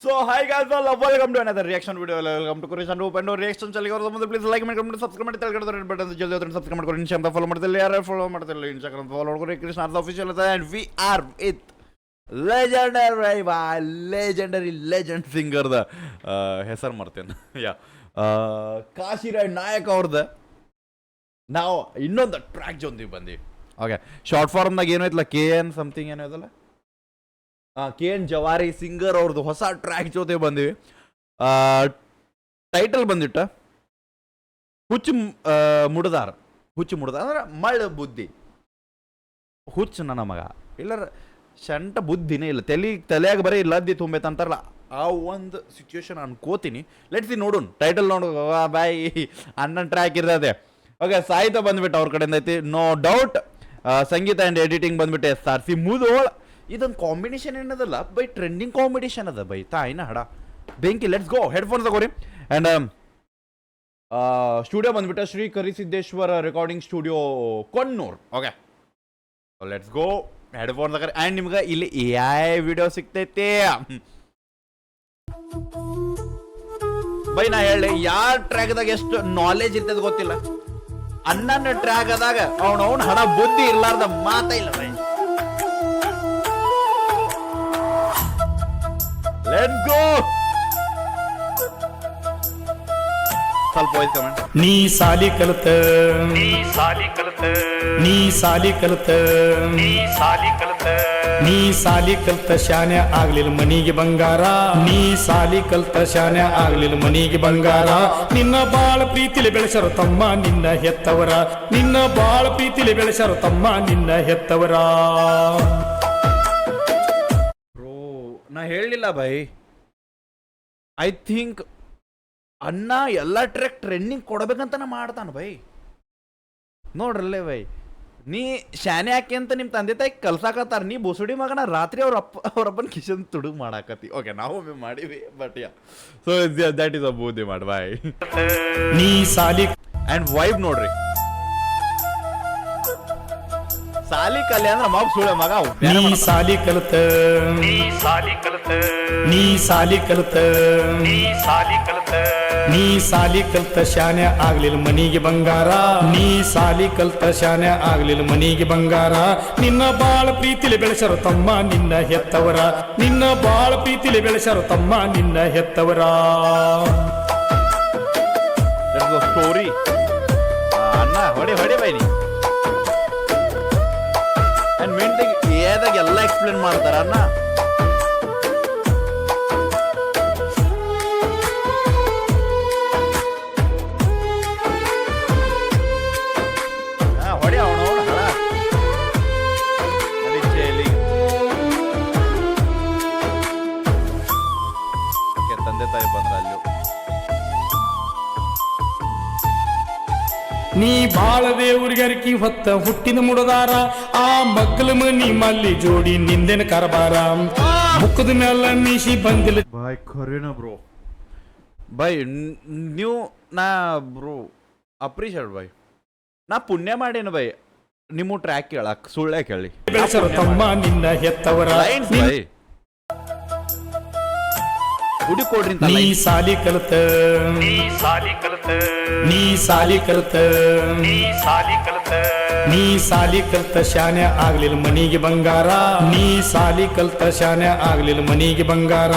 So hi guys, welcome to another reaction video. Welcome to Kurish and Roop and reaction channel. और तो please like comment subscribe ಮಾಡಿ ತಲೆ ಕಡೆ button ಜಲ್ದಿ ಹೋದ್ರೆ subscribe ಮಾಡ್ಕೊಳ್ಳಿ. ಇನ್ಸ್ಟಾಗ್ರಾಮ್ ಫಾಲೋ ಮಾಡ್ತಿಲ್ಲ ಯಾರು ಫಾಲೋ ಮಾಡ್ತಿಲ್ಲ ಇನ್ಸ್ಟಾಗ್ರಾಮ್ ಫಾಲೋ ಮಾಡ್ಕೊಳ್ಳಿ. ಕೃಷ್ಣ ಅರ್ಧ ಆಫಿಷಿಯಲ್ ಇದೆ and we are with legendary legend singer the ಹೆಸರು ಮಾಡ್ತೇನೆ ಯಾ ಕಾಶಿರಾಯ್ ನಾಯಕ್ ಅವ್ರದ್ದು ನಾವು ಇನ್ನೊಂದು ಟ್ರ್ಯಾಕ್ ಜೊಂದಿಗೆ ಬಂದ್ವಿ. ಓಕೆ ಶಾರ್ಟ್ ಫಾರ್ಮ್ನಾಗ ಏನೋ ಐತಲ್ಲ KN ಸಮಥಿಂಗ್ ಏನೋ ಐತಲ್ಲ KN ಜವಾರಿ ಸಿಂಗರ್ ಅವ್ರದ್ದು ಹೊಸ ಟ್ರ್ಯಾಕ್ ಜೊತೆ ಬಂದಿವಿ. ಟೈಟಲ್ ಬಂದಿಟ್ಟ ಹುಚ್ಚು ಮುಡ್ದಾರ ಅಂದ್ರೆ ಮಳ್ಳ ಬುದ್ಧಿ ಹುಚ್ಚು ನನ್ನ ಮಗ ಇಲ್ಲರ ಶಂಟ ಬುದ್ಧಿನೇ ಇಲ್ಲ ತಲೆಯಾಗ ಬರೀ ಲದ್ದಿ ತುಂಬೈತೆ ಅಂತಾರಲ್ಲ ಆ ಒಂದು ಸಿಚುವೇಶನ್ ಅನ್ಕೋತೀನಿ. ಲೆಟ್ಸಿ ನೋಡೋಣ ಟೈಟಲ್ ನೋಡು ಬಾಯ್ ಅಣ್ಣನ ಟ್ರ್ಯಾಕ್ ಇರ್ತದೆ. ಓಕೆ ಸಾಹಿತ್ಯ ಬಂದ್ಬಿಟ್ಟು ಅವ್ರ ಕಡೆಯಿಂದ ಐತಿ ನೋ ಡೌಟ್. ಸಂಗೀತ ಆ್ಯಂಡ್ ಎಡಿಟಿಂಗ್ ಬಂದ್ಬಿಟ್ಟು SRC ಮುದೋಳ. ಇದೊಂದು ಕಾಂಬಿನೇಷನ್ ಏನದಲ್ಲ ಬೈ ಟ್ರೆಂಡಿಂಗ್ ಕಾಂಬಿನೇಷನ್ ಅದ ಬೈ ತಾಯಿನ ಹಡ ಬೆಂಕಿ. ಲೆಟ್ಸ್ ಗೋ ಹೆಡ್ಫೋನ್ಸ್ ತಗೋರಿ. ಆ್ಯಂಡ್ ಸ್ಟುಡಿಯೋ ಬಂದ್ಬಿಟ್ಟು Shri Karisiddeshwara recording studio Konnur. Okay let's go headphone ತಗೋರಿ. ಆ್ಯಂಡ್ ನಿಮ್ಗೆ ಇಲ್ಲಿ AI ವಿಡಿಯೋ ಸಿಗ್ತೈತಿ ಬೈ. ನಾ ಹೇಳಿ ಯಾವ ಟ್ರ್ಯಾಕ್ದಾಗ ಎಷ್ಟು ನಾಲೆಜ್ ಇರ್ತದೆ ಗೊತ್ತಿಲ್ಲ. ಅನ್ನನ ಟ್ರ್ಯಾಕ್ ಆದಾಗ ಅವನವನ್ ಹಣ ಬುದ್ಧಿ ಇರ್ಲಾರ್ದ ಮಾತಾ ಇಲ್ಲ ಬೈ. Let's go. ಸ್ವಲ್ಪ ವಾಯ್ಸ್ ಕಮೆಂಟ್. ನೀ ಸಾಲಿ ಕಲಿತ ನೀ ಸಾಲಿ ಕಲ್ತ ಶಾನೆ ಆಗ್ಲಿಲ್ಲ ಮನಿಗೆ ಬಂಗಾರ. ನೀ ಸಾಲಿ ಕಲ್ತ ಶಾನೆ ಆಗ್ಲಿಲ್ಲ ಮನಿಗೆ ಬಂಗಾರ. ನಿನ್ನ ಬಾಳ ಪ್ರೀತಿಲಿ ಬೆಳೆಸರು ತಮ್ಮ ನಿನ್ನ ಹೆತ್ತವರ. ನಿನ್ನ ಬಾಳ ಪ್ರೀತಿಲಿ ಬೆಳೆಸರು ತಮ್ಮ ನಿನ್ನ ಹೆತ್ತವರ. ನಾ ಹೇಳಲಿಲ್ಲ ಬೈ. ಐ ಥಿಂಕ್ ಅಣ್ಣ ಎಲ್ಲ ಟ್ರ್ಯಾಕ್ ಟ್ರೆಂಡಿಂಗ್ ಕೊಡಬೇಕಂತ ಮಾಡ್ತಾನ ಬೈ. ನೋಡ್ರಲ್ಲೇ ಬೈ ನೀ ಶಾನೆ ಹಾಕಿ ಅಂತ ನಿಮ್ಮ ತಂದೆ ತಾಯಿ ಕಲ್ಸಾಕತ್ತಾರ. ನೀ ಬೋಸುಡಿ ಮಗನ ರಾತ್ರಿ ಅವ್ರಪ್ಪನ ಕಿಶನ್ ತುಡುಗ್ ಮಾಡಾಕತ್ತಿ. ಓಕೆ ನಾವು ಮಾಡಿವಿ but yeah so that is a ಬೂದಿ ಮಾಡಿ ಬಾಯ್. ನೀ ಸಾಲಿ ಆ್ಯಂಡ್ ವೈಬ್ ನೋಡ್ರಿ ಸಾಲಿ ಕಲೆ ಅಂದ್ರೆ ಮಗ ಸುಳೆ ಮಗ. ನೀ ಸಾಲಿ ಕಲಿತ ನೀ ಸಾಲಿ ಕಲ್ತ ಶಾನೆ ಆಗ್ಲಿಲ್ಲ ಮನಿಗೆ ಬಂಗಾರ. ನೀ ಸಾಲಿ ಕಲ್ತ ಶಾನೆ ಆಗ್ಲಿಲ್ಲ ಮನಿಗೆ ಬಂಗಾರ. ನಿನ್ನ ಬಾಳ ಪ್ರೀತಿಲಿ ಬೆಳೆಸರು ತಮ್ಮ ನಿನ್ನ ಹೆತ್ತವರ. ನಿನ್ನ ಬಾಳ ಪ್ರೀತಿಲಿ ಬೆಳೆಸರು ತಮ್ಮ ನಿನ್ನ ಹೆತ್ತವರ. ಸ್ಟೋರಿ ಅಣ್ಣ ಹೊಡಿ ಬೈ. ನೀ ಅಂಡ್ ಮೇನ್ ಥಿಂಗ್ ಏದಾಗ ಎಲ್ಲ ಎಕ್ಸ್ಪ್ಲೇನ್ ಮಾಡ್ತಾರ ಅಣ್ಣ. ಹೊಡಿ ಅವನು ಹಳ ನಡಿಚೇಲಿ ತಂದೆ ತಾಯಿ ಬಂದ್ರ ಅಲ್ಲಿ. ನೀ ಬಾಳ ದೇವ್ರಿಗರಿಕಿ ಹೊತ್ತ ಹುಟ್ಟಿನ ಮುಡದಾರ. ಆ ಮಗ್ಗಲ ಮನಿ ಮಲ್ಲಿ ಜೋಡಿ ನಿಂದೆನ ಕರಬಾರ. ಮುಖದ ಮೇಲೆ ಮೀಸಿ ಬಂದಿಲ್ಲ ಬಾಯ್ ಖರೇನ ಬ್ರೋ ಬಾಯ್ ನೀವು ನಾ ಬ್ರೋ ಅಪ್ರಿಷಿಯೇಟ್ ಬಾಯ್. ನಾ ಪುಣ್ಯ ಮಾಡೇನು ಬೈ ನಿಮ್ಮ ಟ್ರ್ಯಾಕ್ ಕೇಳಕ್ ಸುಳ್ಳೆ ಕೇಳಿ ಬೆಳೆಸರು ತಮ್ಮ ನಿನ್ನ ಹೆತ್ತವರ. ಬಾಯ್ ಹುಡಿ ಕೊಡ್ರಿ. ನೀ ಸಾಲಿ ಕಲಿತ ನೀ ಸಾಲಿ ಕಲ್ತ ಶಾನೆ ಆಗ್ಲಿಲ್ಲ ಮನಿಗೆ ಬಂಗಾರ. ನೀ ಸಾಲಿ ಕಲ್ತ ಶಾನೆ ಆಗ್ಲಿಲ್ಲ ಮನಿಗೆ ಬಂಗಾರ.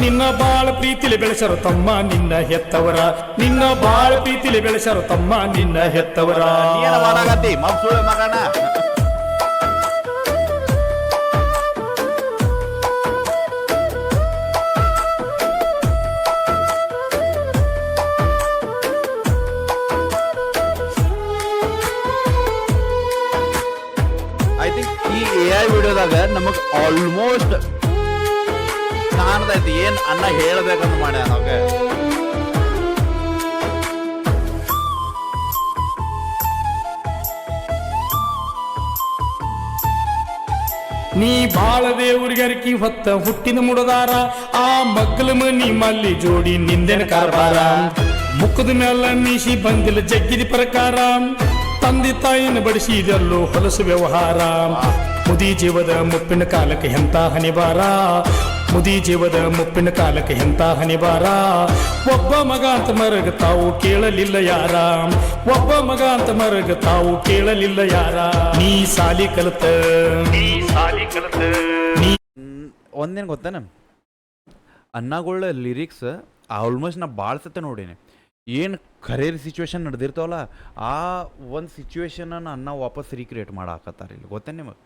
ನಿನ್ನ ಬಾಳ ಪ್ರೀತಿಲಿ ಬೆಳೆಸರು ತಮ್ಮ ನಿನ್ನ ಹೆತ್ತವರ. ನಿನ್ನ ಬಾಳ ಪ್ರೀತಿಲಿ ಬೆಳೆಸರು ತಮ್ಮ ನಿನ್ನ ಹೆತ್ತವರ. ಮಾಡಾಕತ್ತಿ ಮಗ ಸುಳ್ಳೆ ಮಗನ. ಐ ಥಿಂಕ್ ಈ AI ವಿಡಿಯೋದಾಗ ನಮಗ್ ಆಲ್ಮೋಸ್ಟ್ ಕಾಣ್ತೈತಿ ಏನ್ ಅನ್ನ ಹೇಳ್ಬೇಕಂತ ಮಾಡ್ಯ ನಾವ್ಗೆ. ನೀ ಬಾಳ ದೇವ್ರಿಗರಿಕಿ ಹೊತ್ತ ಹುಟ್ಟಿನ ಮುಡದಾರ. ಆ ಮಗ್ಗಲ ಮನಿ ಮಲ್ಲಿ ಜೋಡಿ ನಿಂದೆನ ಕಾರ್ಬಾರ. ಮುಖದ ಮೇಲೆ ಮೀಸಿ ಬಂದಿಲ್ಲ ಜಗ್ಗಿದ ಪ್ರಕಾರ. ತಂದೆ ತಾಯಿನ ಬಡಿಸಿದೆಲ್ಲೋ ಹೊಲಸು ವ್ಯವಹಾರ. ಮುದಿ ಜೀವದ ಮುಪ್ಪಿನ ಕಾಲಕ್ಕೆ ಎಂತ ಹನಿಬಾರ. ಮುದಿ ಜೀವದ ಮುಪ್ಪಿನ ಕಾಲಕ್ಕೆ ಎಂತ ಹನಿಬಾರ ಒಬ್ಬ ಮಗ ಅಂತ ಮರಗ ತಾವು ಕೇಳಲಿಲ್ಲ ಯಾರ ಒಬ್ಬ ಮಗ ಅಂತ ಮರಗ ತಾವು ಕೇಳಲಿಲ್ಲ ಯಾರ ನೀ ಸಾಲಿ ಕಲಿತ ನೀ ಒಂದೇನು ಗೊತ್ತೇನ ಅನ್ನಗಳ ಲಿರಿಕ್ಸ್ ಆಲ್ಮೋಸ್ಟ್ ನಾ ಭಾಳ ಸತೆ ನೋಡೀನಿ. ಏನು ಖರೆ ಸಿಚುವೇಶನ್ ನಡೆದಿರ್ತಾವಲ್ಲ ಆ ಒಂದು ಸಿಚುವೇಶನನ್ನು ಅನ್ನ ವಾಪಸ್ ರೀಕ್ರಿಯೇಟ್ ಮಾಡಾಕತ್ತಾರ ಇಲ್ಲಿ. ಗೊತ್ತೇನು ನಿಮಗೆ?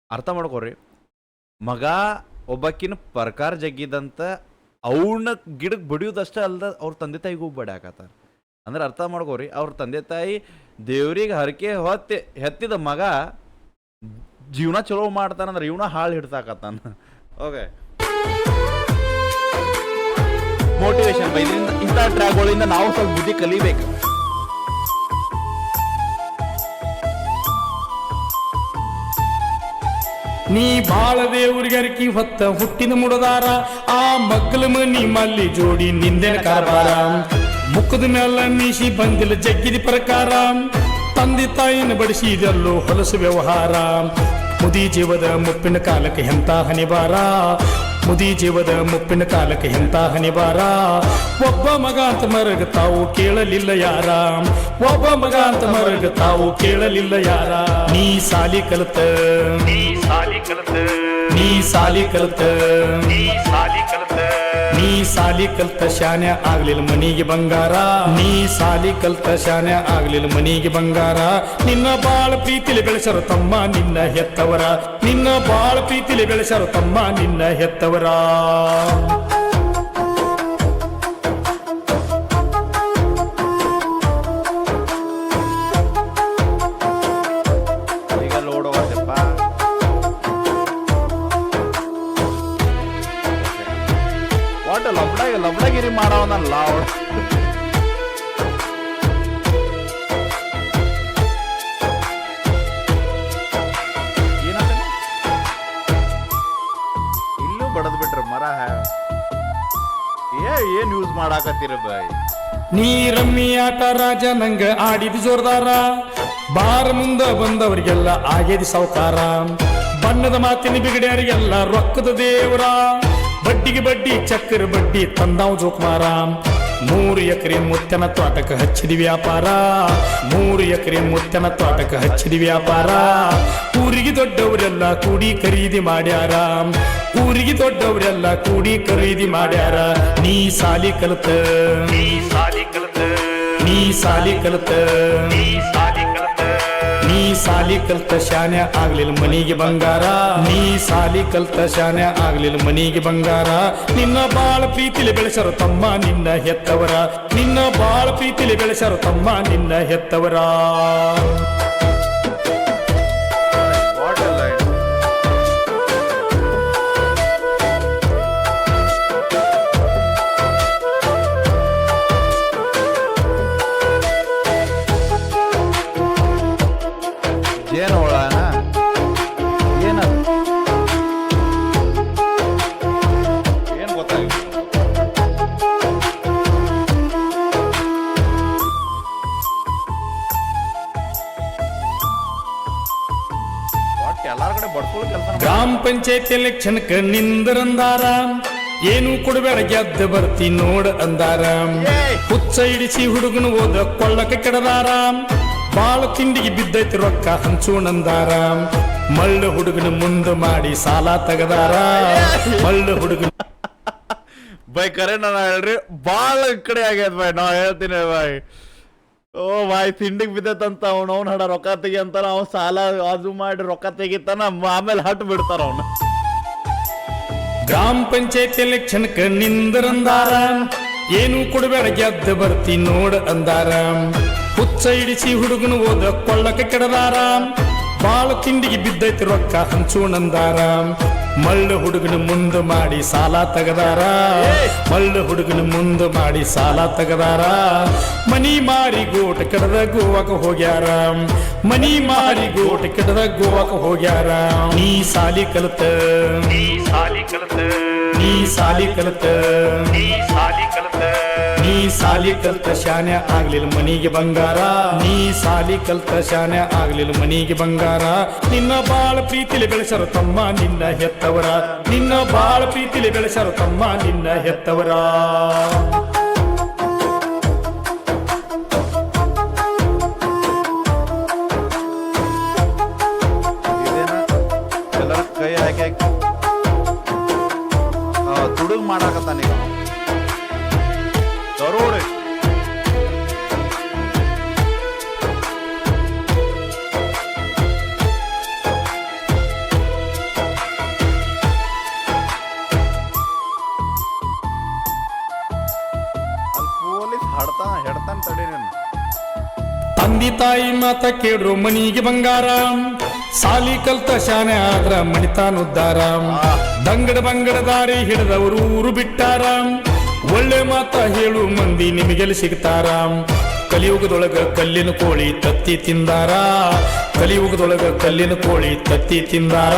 ಅರ್ಥ ಮಾಡ್ಕೊರಿ. ಮಗ ಒಬ್ಬಕ್ಕಿನ ಪ್ರಕಾರ ಜಗ್ಗಿದಂತ ಅವನ್ನ ಗಿಡಕ್ಕೆ ಬಡಿಯೋದಷ್ಟೇ ಅಲ್ದ ಅವ್ರ ತಂದೆ ತಾಯಿಗೂ ಬಡಿಯಾಕತ್ತಾರ. ಅಂದ್ರೆ ಅರ್ಥ ಮಾಡ್ಕೋರಿ, ಅವ್ರ ತಂದೆ ತಾಯಿ ದೇವ್ರಿಗೆ ಹರಕೆ ಹೆತ್ತಿದ ಮಗ ಜೀವನ ಚಲೋ ಮಾಡ್ತಾನಂದ್ರೆ ಇವನ ಹಾಳು ಹಿಡ್ಸಾಕತ್ತಾನ. ಓಕೆ, ಮೋಟಿವೇಶನ್ ಇದರಿಂದ ಇಂಥ ಟ್ರ್ಯಾಕ್ಗಳಿಂದ ನಾವು ಸ್ವಲ್ಪ ಬುದ್ಧಿ ಕಲಿಬೇಕು. ನೀ ಬಾಳ ದೇವ್ರಿಗೆ ಅರಕಿ ಹೊತ್ತ ಹುಟ್ಟಿನ ಮುಡದಾರ ಆ ಮಗ್ಗಲ ಮನಿ ಮಲ್ಲಿ ಜೋಡಿ ನಿಂದೆನ ಕಾರಬಾರ ಮುಖದ ಮೇಲ ಮೀಸಿ ಬಂದಿಲ್ಲ ಜಗ್ಗಿದ ಪ್ರಕಾರ ತಂದೆ ತಾಯಿನ ಬಡಿಸಿದೆಲ್ಲೋ ಹೊಲಸು ವ್ಯವಹಾರ ಮುದಿ ಜೀವದ ಮುಪ್ಪಿನ ಕಾಲಕ್ಕೆ ಎಂತ ಹನಿಬಾರ ಮುದಿ ಜೀವದ ಮುಪ್ಪಿನ ಕಾಲಕ್ಕೆ ಎಂತ ಹನಿಬಾರ ಒಬ್ಬ ಮಗ ಅಂತ ಮರಗ ತಾವು ಕೇಳಲಿಲ್ಲ ಯಾರ ಒಬ್ಬ ಮಗ ಅಂತ ಮರಗ ತಾವು ಕೇಳಲಿಲ್ಲ ಯಾರ ನೀ ಸಾಲಿ ಕಲಿತ ನೀ ಸಾಲಿ ಕಲಿತ ನೀ ಸಾಲಿ ಕಲಿತ ನೀ ಸಾಲಿ ಕಲ್ತ ಶಾನೆ ಆಗ್ಲಿಲ್ಲ ಮನಿಗೆ ಬಂಗಾರ ನೀ ಸಾಲಿ ಕಲ್ತ ಶಾನೆ ಆಗ್ಲಿಲ್ಲ ಮನಿಗೆ ಬಂಗಾರ ನಿನ್ನ ಬಾಳ ಪ್ರೀತಿಲಿ ಬೆಳೆಸರು ತಮ್ಮ ನಿನ್ನ ಹೆತ್ತವರ ನಿನ್ನ ಬಾಳ ಪ್ರೀತಿಲಿ ಬೆಳೆಸರು ತಮ್ಮ ನಿನ್ನ ಹೆತ್ತವರ ಈಗ ನೋಡುವಪ್ಪ ಒಟ್ಟು ಲಬ್ಡಗಿರಿ ಮಾಡೋನಲ್ಲ ಅವಳು. ಇಲ್ಲೂ ಬಡದ್ ಬಿಟ್ರ ಮರ ಏನ್ ಯೂಸ್ ಮಾಡಾಕತ್ತೀರ ಬಾಯ್? ನೀ ರಮ್ಮಿ ಆಟ ರಾಜ ನಂಗ ಆಡಿದ ಜೋರ್ದಾರ ಬಾರ ಮುಂದ ಬಂದವರಿಗೆಲ್ಲ ಆಗೇದಿ ಸಾವುಕಾರ ಬಣ್ಣದ ಮಾತಿನ ಬಿಗಡ್ಯಾರಿಗೆಲ್ಲ ರೊಕ್ಕದ ದೇವರ ಬಡ್ಡಿಗೆ ಬಡ್ಡಿ ಚಕ್ಕರ ಬಡ್ಡಿ ತಂದಾವ್ ಜೋಕುಮಾರ 3 ಎಕರೆ ಮುತ್ತನ ತೋಟಕ್ಕೆ ಹಚ್ಚಿದ ವ್ಯಾಪಾರ 3 ಎಕರೆ ಮುತ್ತನ ತೋಟಕ್ಕೆ ಹಚ್ಚಿದ ವ್ಯಾಪಾರ ಊರಿಗೆ ದೊಡ್ಡವರೆಲ್ಲ ಕೂಡಿ ಖರೀದಿ ಮಾಡ್ಯಾರ ಊರಿಗೆ ದೊಡ್ಡವರೆಲ್ಲ ಕೂಡಿ ಖರೀದಿ ಮಾಡ್ಯಾರ ನೀ ಸಾಲಿ ಕಲಿತ ನೀ ಸಾಲಿ ಕಲಿತ ನೀ ಸಾಲಿ ಕಲಿತ ನೀ ಸಾಲಿ ಕಲ್ತ ಶಾನೆ ಆಗ್ಲಿಲ್ಲ ಮನಿಗೆ ಬಂಗಾರ ನೀ ಸಾಲಿ ಕಲ್ತ ಶಾನೆ ಆಗ್ಲಿಲ್ಲ ಮನಿಗೆ ಬಂಗಾರ ನಿನ್ನ ಬಾಳ ಪ್ರೀತಿಲಿ ಬೆಳೆಸರು ತಮ್ಮ ನಿನ್ನ ಹೆತ್ತವರ ನಿನ್ನ ಬಾಳ ಪ್ರೀತಿಲಿ ಬೆಳೆಸರು ತಮ್ಮ ನಿನ್ನ ಹೆತ್ತವರ ಏನು ಹೊಳನ ಏನದು ಏನು ಗೊತ್ತಾಗಿಲ್ಲ. ಒಟ್ಟು ಎಲ್ಲಾರ ಕಡೆ ಬಡ್ಕೊಳ್ಳೋ ಕೆಲಸ. ಗ್ರಾಮ ಪಂಚಾಯತ್ ಎಲೆಕ್ಷನ್ಕ ನಿಂದರಂದಾರ ಏನು ಕೊಡಬೇಡ ಗೆದ್ದ ಬರ್ತಿ ನೋಡ ಅಂದಾರ ಹುಚ್ಚ ಹಿಡಿಸಿ ಹುಡುಗನು ಓದ ಕೊಳ್ಳಕ್ಕೆ ಕೆಡದಾರ ಬಾಳ ತಿಂಡಿಗೆ ಬಿದ್ದೈತಿ ರೊಕ್ಕ ಹಂಚೋಣಂದಾರ ಮಳ್ಳ ಹುಡುಗನ ಮುಂದ ಮಾಡಿ ಸಾಲ ತೆಗದಾರ ಮಳ್ಳ ಹುಡುಗನ ಬೈ ಕರೆ ನಾನು ಹೇಳ್ರಿ ಭಾಳ ಕಡೆ ಆಗ್ಯದ ಬಾಯ್. ನಾ ಹೇಳ್ತೀನಿ ಬಾಯ್. ಓ ಬಾಯ್ ತಿಂಡಿಗೆ ಬಿದ್ದೈತಂತ ಅವ್ನು ಹಡ ರೊಕ್ಕ ತೆಗಿ ಅಂತಾನ ಅವ್ನು ಸಾಲ ಅದು ಮಾಡಿ ರೊಕ್ಕ ತೆಗಿತಾನ ಆಮೇಲೆ ಹಟ್ ಬಿಡ್ತಾರ ಅವನು. ಗ್ರಾಮ ಪಂಚಾಯತ್ ಎಲೆಕ್ಷನ್ಕ ನಿಂದರಂದಾರ ಏನು ಕೊಡಬೇಡ ಗೆದ್ದ ಬರ್ತಿ ನೋಡ ಅಂದಾರ ಹುಚ್ಚ ಹಿಡಿಸಿ ಹುಡುಗನು ಓದ ಕೊಳ್ಳಕ್ಕೆ ಕೆಡದಾರ ಬಾಳ ತಿಂಡಿಗೆ ಬಿದ್ದೈತಿ ರೊಕ್ಕ ಹಂಚೋಣಂದಾರ ಮಳ್ಳ ಹುಡುಗನ ಮುಂದ ಮಾಡಿ ಸಾಲ ತೆಗದಾರ ಮಳ್ಳ ಹುಡುಗನ ಮುಂದ ಮಾಡಿ ಸಾಲ ತೆಗದಾರ ಮನಿ ಮಾರಿ ಗೋಟ ಕೆಡದ ಗೋವಾಕ ಹೋಗ್ಯಾರ ಮನಿ ಮಾರಿ ಗೋಟ ಕೆಡದ ಗೋವಾಕ ಹೋಗ್ಯಾರ ನೀ ಸಾಲಿ ಕಲಿತ ನೀ ಸಾಲಿ ಕಲಿತ ನೀ ಸಾಲಿ ಕಲಿತ ನೀ ಸಾಲಿ ಕಲಿತ ನೀ ಸಾಲಿ ಕಲ್ತ ಶಾನೆ ಆಗ್ಲಿಲ್ಲ ಮನಿಗೆ ಬಂಗಾರ ನೀ ಸಾಲಿ ಕಲ್ತ ಶಾನೆ ಆಗ್ಲಿಲ್ಲ ಮನಿಗೆ ಬಂಗಾರ ನಿನ್ನ ಬಾಳ ಪ್ರೀತಿಲಿ ಬೆಳೆಸರು ತಮ್ಮ ನಿನ್ನ ಹೆತ್ತವರ ನಿನ್ನ ಬಾಳ ಪ್ರೀತಿಲಿ ಬೆಳೆಸರು ತಮ್ಮ ನಿನ್ನ ಹೆತ್ತವರ ಇದೇನ ಎಲ್ಲರ ಕೈ ಹಾಕಿ ತುಡುಗ್ ಮಾಡಾಕತ್ತಾನ ಈಗ ದರೋಡೆ ಪೊಲೀಸ್ ಹೆಡ್ತಾನ ತಡಿ ನೀನು ತಂದಿ ತಾಯಿ ಮಾತ ಕೇಳ್ರು ಮನಿಗೆ ಬಂಗಾರ ಸಾಲಿ ಕಲ್ತ ಶಾನೆ ಆದ್ರ ಮಣಿತಾನುದ್ದಾರ ದಂಗಡ ಬಂಗಡ ದಾರಿ ಹಿಡಿದವರು ಊರು ಬಿಟ್ಟಾರ ಒಳ್ಳೆ ಮಾತ ಹೇಳು ಮಂದಿ ನಿಮಗೆಲ್ಲಿ ಸಿಗ್ತಾರ ಕಲಿಯುಗದೊಳಗ ಕಲ್ಲಿನ ಕೋಳಿ ತತ್ತಿ ತಿಂದಾರ ಕಲಿಯುಗದೊಳಗ ಕಲ್ಲಿನ ಕೋಳಿ ತತ್ತಿ ತಿಂದಾರ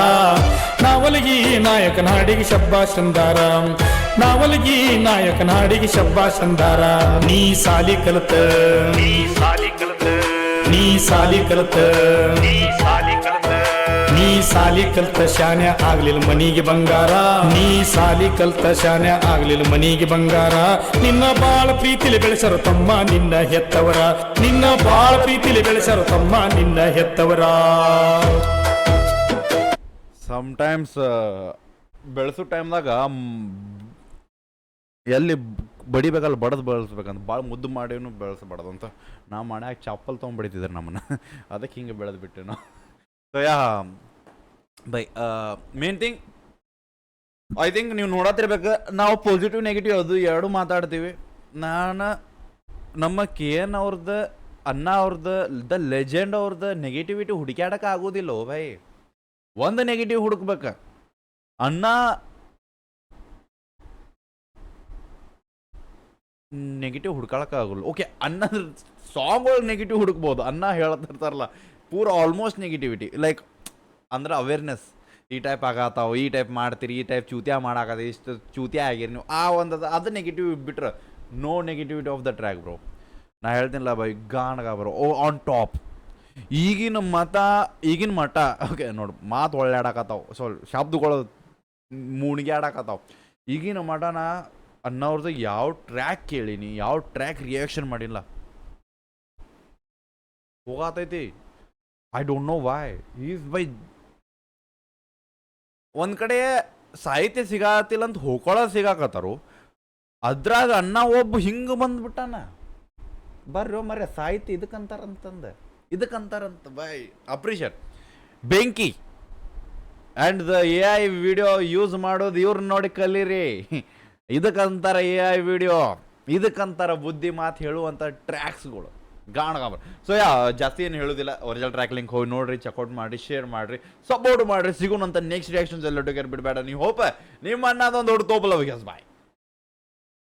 ನಾವಲಗಿ ನಾಯಕನ ಹಾಡಿಗೆ ಶಬ್ಬಾಷ್ ಅಂದಾರ ನಾವಲಗಿ ನಾಯಕನ ಹಾಡಿಗೆ ಶಬ್ಬಾಷ್ ಅಂದಾರ ನೀ ಸಾಲಿ ಕಲತ ನೀ ಸಾಲಿ ಕಲತ ನೀ ಸಾಲಿ ಕಲತ ನೀ ಸಾಲಿ ಕಲತ ನೀ ಸಾಲಿ ಕಲ್ತ ಶಾನೆ ಆಗ್ಲಿಲ್ಲ ಮನಿಗೆ ಬಂಗಾರ ನೀ ಸಾಲಿ ಕಲ್ತ ಶಾನೆ ಆಗ್ಲಿಲ್ಲ ಮನಿಗೆ ಬಂಗಾರ ನಿನ್ನ ಬಾಳ ಪ್ರೀತಿಲಿ ಬೆಳೆಸರು ತಮ್ಮ ನಿನ್ನ ಹೆತ್ತವರ ನಿನ್ನ ಬಾಳ ಪ್ರೀತಿಲಿ ಬೆಳೆಸರು ತಮ್ಮ ನಿನ್ನ ಹೆತ್ತವರ ಸಮ್ಟೈಮ್ಸ್ ಬೆಳೆಸೋ ಟೈಮ್ದಾಗ ಎಲ್ಲಿ ಬಡಿಬೇಕಲ್ಲ ಬಡದು ಬೆಳೆಸ್ಬೇಕಂತ ಭಾಳ ಮುದ್ದು ಮಾಡಿನೂ ಬೆಳೆಸಬಾರ್ದು ಅಂತ ನಾವು ಮನ್ಯಾಗ ಚಾಪಲ್ ತೊಗೊಂಡ್ಬಿಡ್ತಿದ್ರು ನಮ್ಮನ್ನು ಅದಕ್ಕೆ ಹಿಂಗೆ ಬೆಳೆದು ಬಿಟ್ಟೆ ನಾವು so yeah by main thing I think ನೀವು ನೋಡತ್ತಿರ್ಬೇಕು ನಾವು ಪಾಸಿಟಿವ್ ನೆಗೆಟಿವ್ ಅದು ಎರಡು ಮಾತಾಡ್ತೀವಿ ನಾನು ನಮ್ಮ ಕೆ ಎನ್ ಅವ್ರದ್ದು ಅಣ್ಣ ಅವ್ರದ್ದು ದ ಲೆಜೆಂಡ್ ಅವ್ರದ್ದು ನೆಗೆಟಿವಿಟಿ ಹುಡುಕ್ಯಾಡಕ್ಕೆ ಆಗೋದಿಲ್ಲ ಭೈ ಒಂದು ನೆಗೆಟಿವ್ ಹುಡುಕ್ಬೇಕು ಅಣ್ಣ ನೆಗೆಟಿವ್ ಹುಡ್ಕೊಳಕ್ಕಾಗಲ್ಲ ಓಕೆ ಅನ್ನದ ಸಾಂಗ್ ಒಳಗೆ ನೆಗೆಟಿವ್ ಹುಡುಕ್ಬೋದು ಅನ್ನ ಹೇಳ್ತಿರ್ತಾರಲ್ಲ ಪೂರ ಆಲ್ಮೋಸ್ಟ್ ನೆಗೆಟಿವಿಟಿ ಲೈಕ್ ಅಂದ್ರೆ ಅವೇರ್ನೆಸ್ ಈ ಟೈಪ್ ಆಗತ್ತಾವ ಈ ಟೈಪ್ ಮಾಡ್ತೀರಿ ಈ ಟೈಪ್ ಚೂತ್ಯ ಮಾಡಾಕದ ಇಷ್ಟು ಚೂತ್ಯ ಆಗಿರಿ ನೀವು ಆ ಒಂದು ಅದು ನೆಗೆಟಿವ್ ಬಿಟ್ರೆ no negativity off the track bro ನಾ ಹೇಳ್ತೀನಿಲ್ಲ ಬೈ ಗಾಣಗ ಬ್ರೋ ಓ ಆನ್ ಟಾಪ್ ಈಗಿನ ಮಠ ಓಕೆ ನೋಡಿ ಮಾತು ಒಳ್ಳೆಡಾಕತ್ತಾವ ಶಬ್ದಗಳು ಮುಣಿಗೆ ಆಡಾಕತ್ತಾವ ಈಗಿನ ಮಠನ ಅನ್ನೋರ್ದು ಯಾವ ಟ್ರ್ಯಾಕ್ ಕೇಳೀನಿ ಯಾವ ಟ್ರ್ಯಾಕ್ ರಿಯಾಕ್ಷನ್ ಮಾಡಿಲ್ಲ ಹೋಗಾತೈತಿ I don't know why is ಬೈ ಒಂದು ಕಡೆ ಸಾಹಿತ್ಯ ಸಿಗಾತಿಲ್ಲ ಅಂತ ಹೋಗೋಳ ಸಿಗಾಕತ್ತಾರು ಅದ್ರಾಗ ಅಣ್ಣ ಒಬ್ಬ ಹಿಂಗೆ ಬಂದ್ಬಿಟ್ಟಾನ ಬರ್ರಿ ಮರ್ಯ ಸಾಹಿತ್ಯ ಇದಕ್ಕಂತಾರಂತ ಬೈ ಅಪ್ರಿಷಿಯೇಟ್ ಬೆಂಕಿ and the A I video use ಮಾಡೋದು ಇವ್ರನ್ನ ನೋಡಿ ಕಲೀರಿ ಇದಕ್ಕಂತಾರ ಎ ಐ ವಿಡಿಯೋ ಇದಕ್ಕಂತಾರ ಬುದ್ಧಿ ಮಾತು ಹೇಳುವಂಥ ಟ್ರ್ಯಾಕ್ಸ್ಗಳು ಗಾಣಗಾಬರ್ ಸೊ ಜಾಸ್ತಿ ಏನು ಹೇಳೋದಿಲ್ಲ ಒರಿಜಿನಲ್ ಟ್ರ್ಯಾಕ್ ಲಿಂಕ್ ಹೋಗಿ ನೋಡ್ರಿ ಚೆಕ್ಔಟ್ ಮಾಡಿ ಶೇರ್ ಮಾಡಿರಿ ಸಪೋರ್ಟ್ ಮಾಡಿರಿ ಸಿಗೋಣಂತ ನೆಕ್ಸ್ಟ್ ರಿಯಾಕ್ಷನ್ಸ್ ಎಲ್ಲ ಬಿಡಬೇಡ ನೀವು ಹೋಪ ನಿಮ್ಮ ಅಣ್ಣ ಅದೊಂದು ದೊಡ್ಡ ತೋಪಲ್ಲ ಬಾಯ್